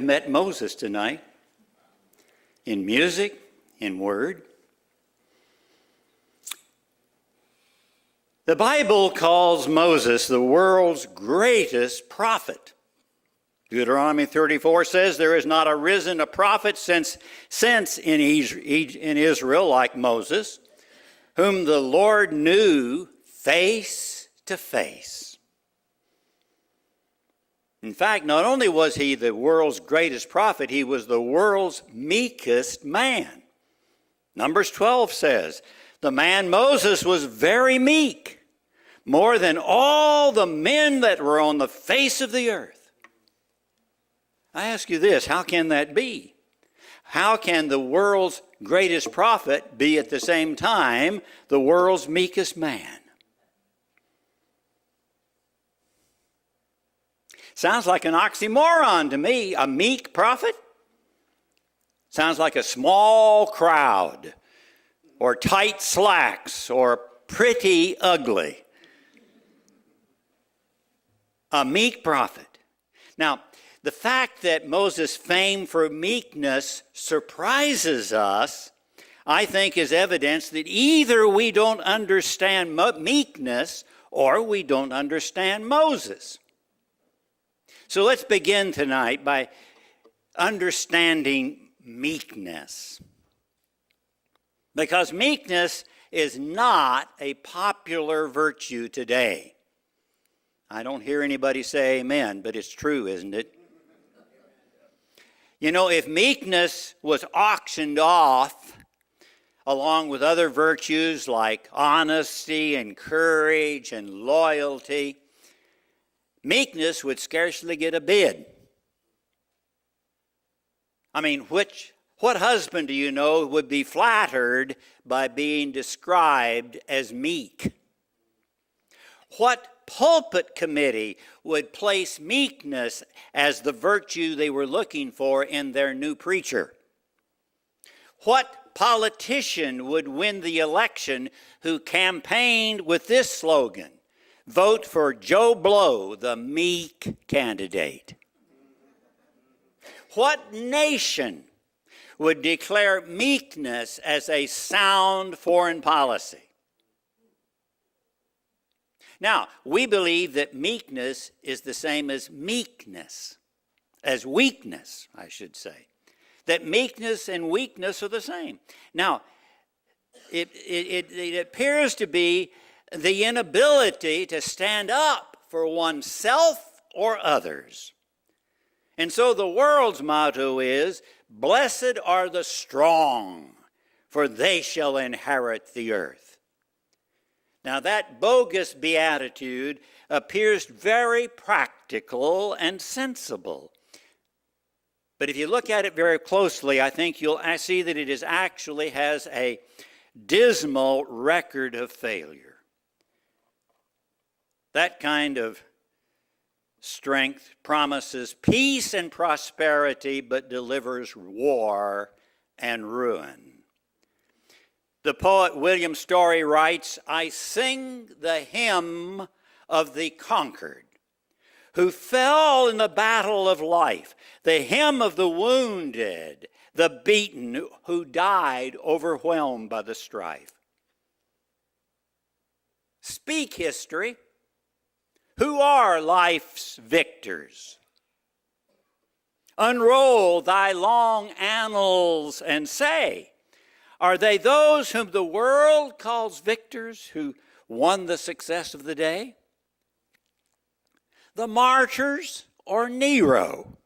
met Moses tonight in music, in word. The Bible calls Moses the world's greatest prophet. Deuteronomy 34 says there has not arisen a prophet since in Israel like Moses, whom the Lord knew face to face. In fact, not only was he the world's greatest prophet, he was the world's meekest man. Numbers 12 says, the man Moses was very meek, more than all the men that were on the face of the earth. I ask you this, how can that be? How can the world's greatest prophet be at the same time the world's meekest man? Sounds like an oxymoron to me. A meek prophet? Sounds like a small crowd, or tight slacks, or pretty ugly. A meek prophet. Now, the fact that Moses' fame for meekness surprises us, I think, is evidence that either we don't understand meekness or we don't understand Moses. So let's begin tonight by understanding meekness. Because meekness is not a popular virtue today. I don't hear anybody say amen, but it's true, isn't it? You know, if meekness was auctioned off along with other virtues like honesty and courage and loyalty, meekness would scarcely get a bid. I mean, what husband do you know would be flattered by being described as meek? What pulpit committee would place meekness as the virtue they were looking for in their new preacher? What politician would win the election who campaigned with this slogan, "Vote for Joe Blow, the meek candidate"? What nation would declare meekness as a sound foreign policy? Now, we believe that meekness is the same as weakness, I should say. That meekness and weakness are the same. Now, it appears to be the inability to stand up for oneself or others. And so the world's motto is, "Blessed are the strong, for they shall inherit the earth." Now, that bogus beatitude appears very practical and sensible. But if you look at it very closely, I think you'll see that it actually has a dismal record of failure. That kind of strength promises peace and prosperity, but delivers war and ruin. The poet William Story writes, "I sing the hymn of the conquered, who fell in the battle of life, the hymn of the wounded, the beaten, who died overwhelmed by the strife." Speak, history. Who are life's victors? Unroll thy long annals and say, are they those whom the world calls victors who won the success of the day? The martyrs or Nero?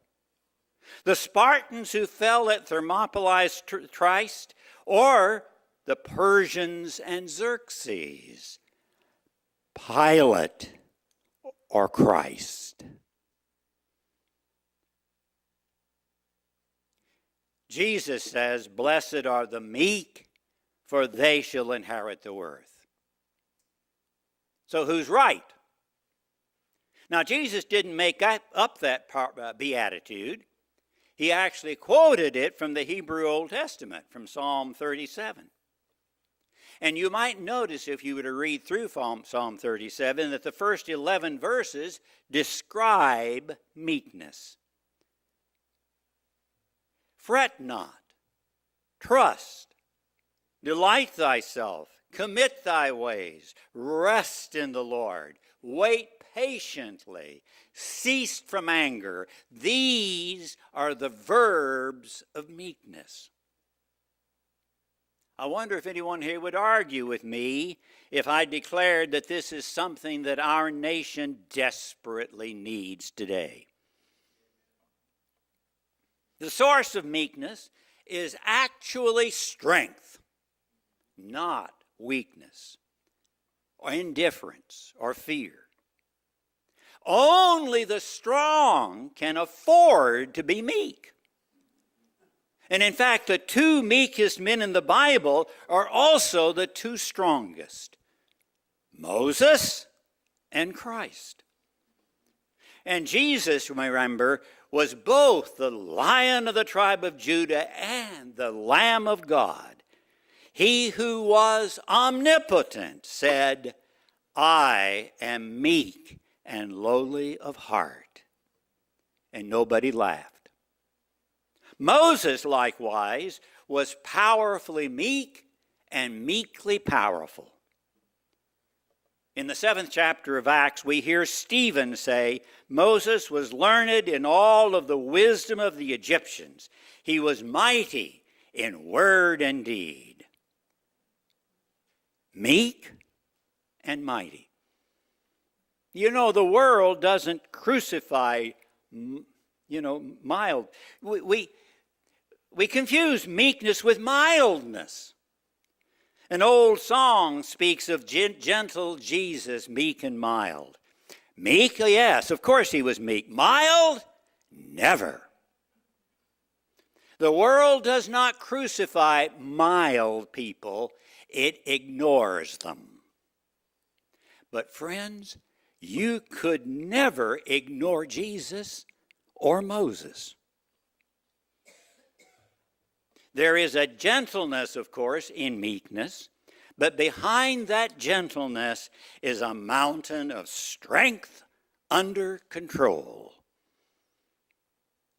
The Spartans who fell at Thermopylae's tryst, or the Persians and Xerxes? Pilate or Christ? Jesus says, "Blessed are the meek, for they shall inherit the earth." So who's right? Now, Jesus didn't make up that beatitude. He actually quoted it from the Hebrew Old Testament, from Psalm 37. And you might notice, if you were to read through Psalm 37, that the first 11 verses describe meekness. Fret not, trust, delight thyself, commit thy ways, rest in the Lord, wait patiently, cease from anger. These are the verbs of meekness. I wonder if anyone here would argue with me if I declared that this is something that our nation desperately needs today. The source of meekness is actually strength, not weakness or indifference or fear. Only the strong can afford to be meek. And in fact, the two meekest men in the Bible are also the two strongest, Moses and Christ. And Jesus, remember, was both the Lion of the tribe of Judah and the Lamb of God. He who was omnipotent said, I am meek and lowly of heart. And nobody laughed. Moses, likewise, was powerfully meek and meekly powerful. In the 7th chapter of Acts, we hear Stephen say, Moses was learned in all of the wisdom of the Egyptians. He was mighty in word and deed. Meek and mighty. You know, the world doesn't crucify, mild. We confuse meekness with mildness. An old song speaks of gentle Jesus, meek and mild. Meek, yes, of course he was meek. Mild? Never. The world does not crucify mild people. It ignores them. But friends, you could never ignore Jesus or Moses. There is a gentleness, of course, in meekness, but behind that gentleness is a mountain of strength under control.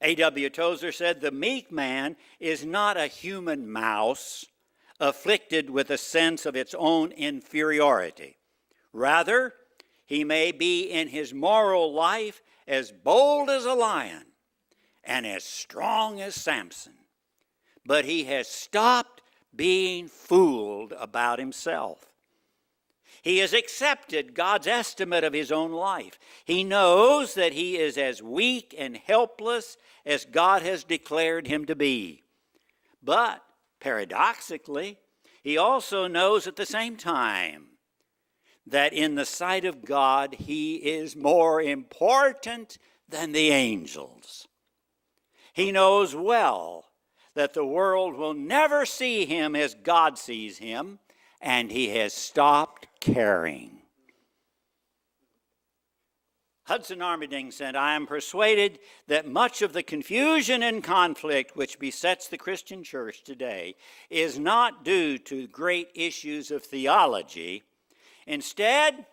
A.W. Tozer said, the meek man is not a human mouse afflicted with a sense of its own inferiority. Rather, he may be in his moral life as bold as a lion and as strong as Samson. But he has stopped being fooled about himself. He has accepted God's estimate of his own life. He knows that he is as weak and helpless as God has declared him to be. But, paradoxically, he also knows at the same time that in the sight of God, he is more important than the angels. He knows well that the world will never see him as God sees him, and he has stopped caring. Hudson Armerding said, I am persuaded that much of the confusion and conflict which besets the Christian church today is not due to great issues of theology. Instead,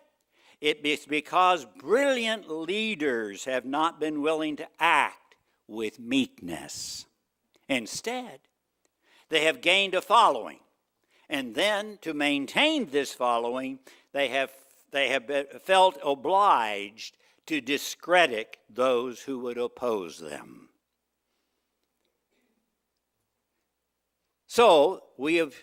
it is because brilliant leaders have not been willing to act with meekness. Instead, they have gained a following, and then to maintain this following, they have felt obliged to discredit those who would oppose them. So, we have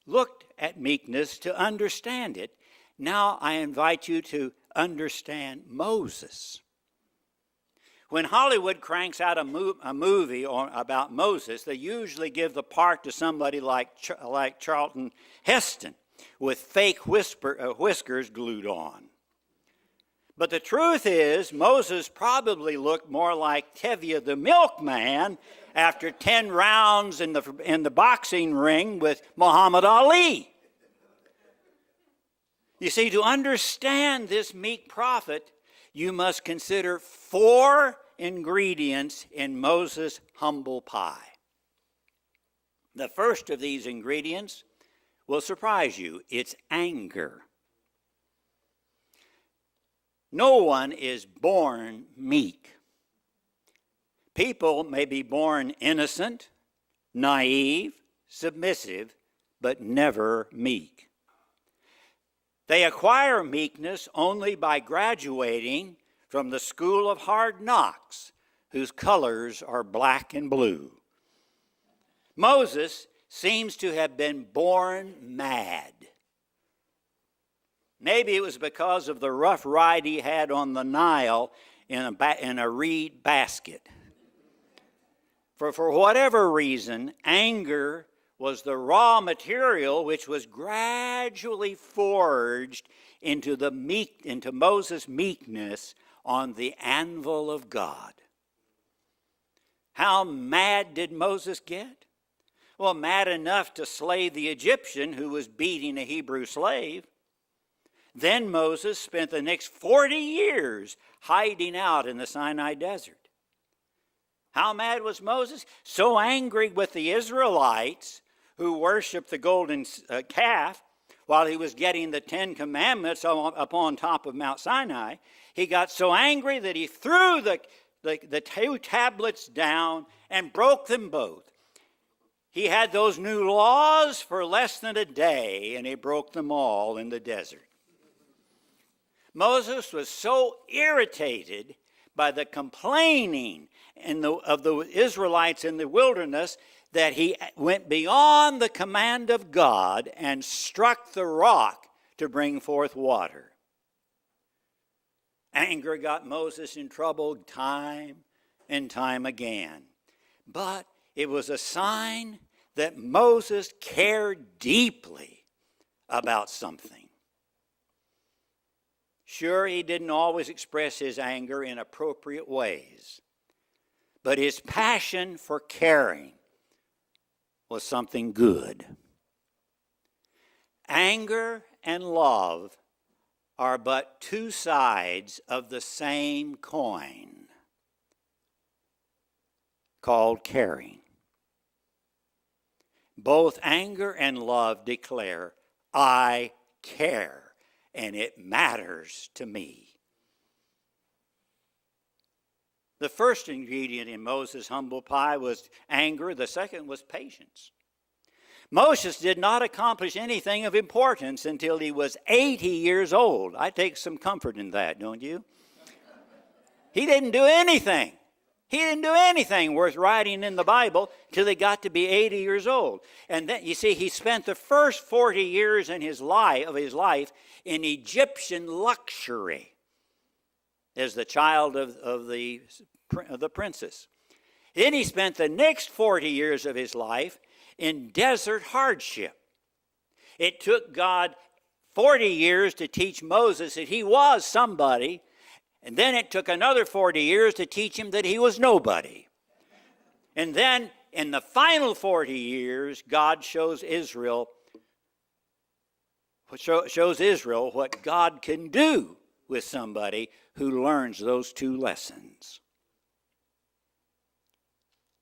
looked at meekness to understand it. Now I invite you to understand Moses. When Hollywood cranks out a movie about Moses, they usually give the part to somebody like Charlton Heston with fake whiskers glued on. But the truth is, Moses probably looked more like Tevye the milkman after 10 rounds in the boxing ring with Muhammad Ali. You see, to understand this meek prophet, you must consider 4 ingredients in Moses' humble pie. The first of these ingredients will surprise you. It's anger. No one is born meek. People may be born innocent naive, submissive, but never meek. They acquire meekness only by graduating from the school of hard knocks, whose colors are black and blue. Moses seems to have been born mad. Maybe it was because of the rough ride he had on the Nile in a reed basket. For whatever reason, anger was the raw material which was gradually forged into Moses' meekness on the anvil of God. How mad did Moses get? Well, mad enough to slay the Egyptian who was beating a Hebrew slave. Then Moses spent the next 40 years hiding out in the Sinai desert. How mad was Moses? So angry with the Israelites who worshiped the golden calf while he was getting the 10 Commandments up on top of Mount Sinai. He got so angry that he threw the 2 tablets down and broke them both. He had those new laws for less than a day, and he broke them all in the desert. Moses was so irritated by the complaining of the Israelites in the wilderness that he went beyond the command of God and struck the rock to bring forth water. Anger got Moses in trouble time and time again. But it was a sign that Moses cared deeply about something. Sure, he didn't always express his anger in appropriate ways, but his passion for caring was something good. Anger and love are but 2 sides of the same coin called caring. Both anger and love declare, I care, and it matters to me. The first ingredient in Moses' humble pie was anger. The second was patience. Moses did not accomplish anything of importance until he was 80 years old. I take some comfort in that, don't you? He didn't do anything. He didn't do anything worth writing in the Bible till he got to be 80 years old. And then, you see, he spent the first 40 years of his life in Egyptian luxury as the child of the princess. Then he spent the next 40 years of his life in desert hardship. It took God 40 years to teach Moses that he was somebody, and then it took another 40 years to teach him that he was nobody. And then in the final 40 years, God shows Israel what God can do with somebody who learns those 2 lessons.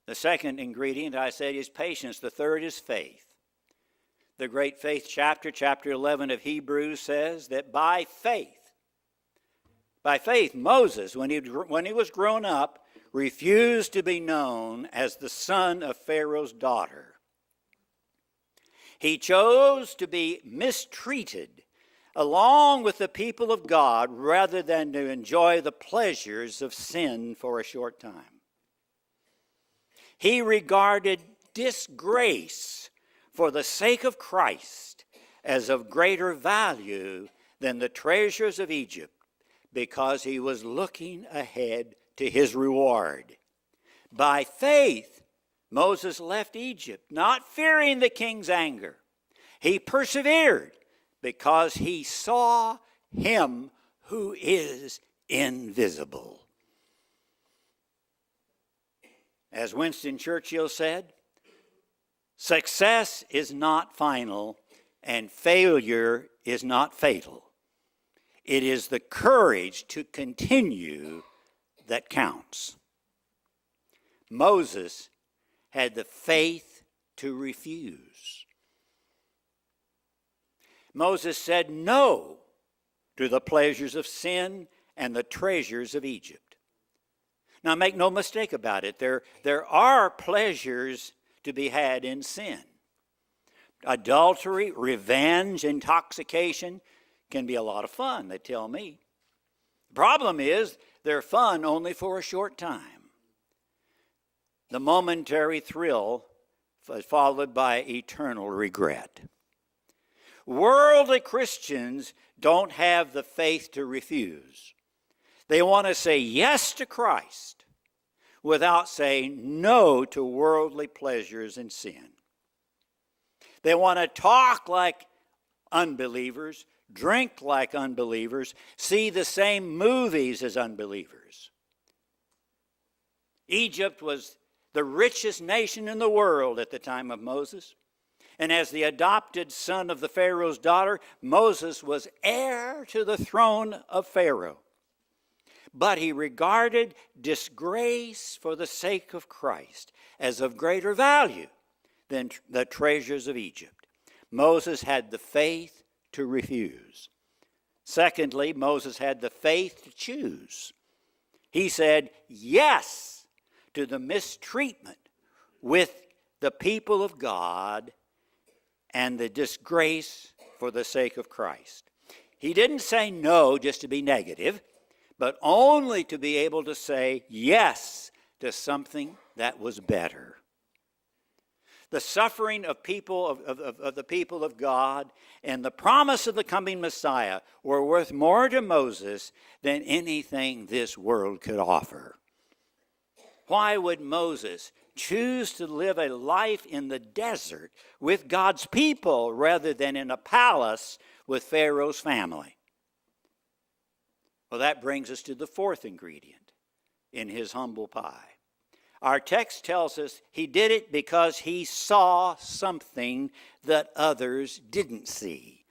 The second ingredient, I said, is patience. The third is faith. The great faith chapter 11 of Hebrews says that by faith, Moses, when he was grown up, refused to be known as the son of Pharaoh's daughter. He chose to be mistreated along with the people of God rather than to enjoy the pleasures of sin for a short time. He regarded disgrace for the sake of Christ as of greater value than the treasures of Egypt, because he was looking ahead to his reward. By faith, Moses left Egypt, not fearing the king's anger. He persevered because he saw him who is invisible. As Winston Churchill said, success is not final and failure is not fatal. It is the courage to continue that counts. Moses had the faith to refuse. Moses said no to the pleasures of sin and the treasures of Egypt. Now, make no mistake about it. There are pleasures to be had in sin. Adultery, revenge, intoxication can be a lot of fun, they tell me. The problem is they're fun only for a short time. The momentary thrill followed by eternal regret. Worldly Christians don't have the faith to refuse. They want to say yes to Christ without saying no to worldly pleasures and sin. They want to talk like unbelievers, drink like unbelievers, see the same movies as unbelievers. Egypt was the richest nation in the world at the time of Moses. And as the adopted son of the Pharaoh's daughter, Moses was heir to the throne of Pharaoh. But he regarded disgrace for the sake of Christ as of greater value than the treasures of Egypt. Moses had the faith to refuse. Secondly, Moses had the faith to choose. He said yes to the mistreatment with the people of God and the disgrace for the sake of Christ. He didn't say no just to be negative, but only to be able to say yes to something that was better. The suffering of the people of God and the promise of the coming Messiah were worth more to Moses than anything this world could offer. Why would Moses choose to live a life in the desert with God's people rather than in a palace with Pharaoh's family? Well, that brings us to the fourth ingredient in his humble pie. Our text tells us he did it because he saw something that others didn't see.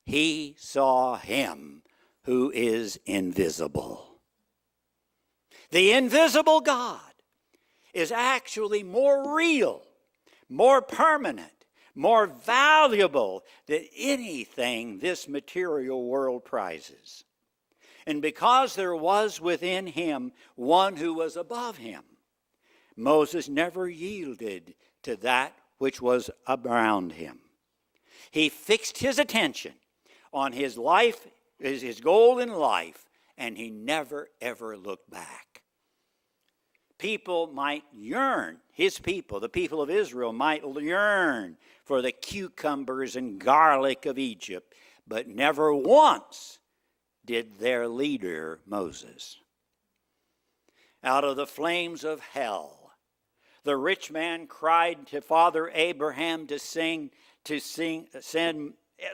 He saw him who is invisible. The invisible God is actually more real, more permanent, more valuable than anything this material world prizes. And because there was within him one who was above him, Moses never yielded to that which was around him. He fixed his attention on his life, his goal in life, and he never ever looked back. People might yearn, his people, the people of Israel, might yearn for the cucumbers and garlic of Egypt, but never once did their leader, Moses. Out of the flames of hell, the rich man cried to Father Abraham to send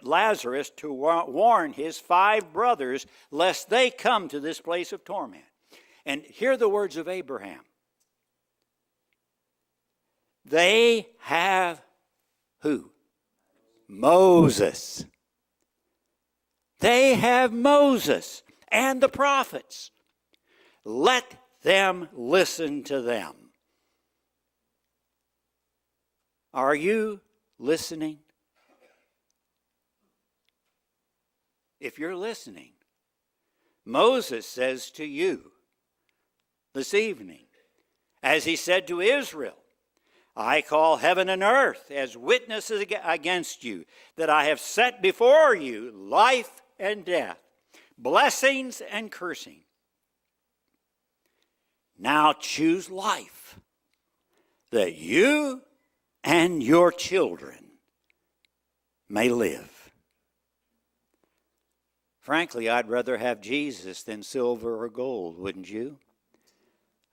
Lazarus to warn his 5 brothers lest they come to this place of torment. And hear the words of Abraham. They have who? Moses. They have Moses and the prophets. Let them listen to them. Are you listening? If you're listening, Moses says to you this evening, as he said to Israel, I call heaven and earth as witnesses against you, that I have set before you life and death, blessings and cursing. Now choose life, that you and your children may live. Frankly, I'd rather have Jesus than silver or gold, wouldn't you?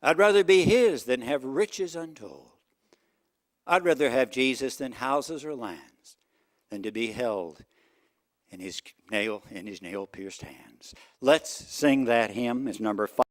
I'd rather be his than have riches untold. I'd rather have Jesus than houses or lands, than to be held in his nail-pierced hands. Let's sing that hymn. It's number 5.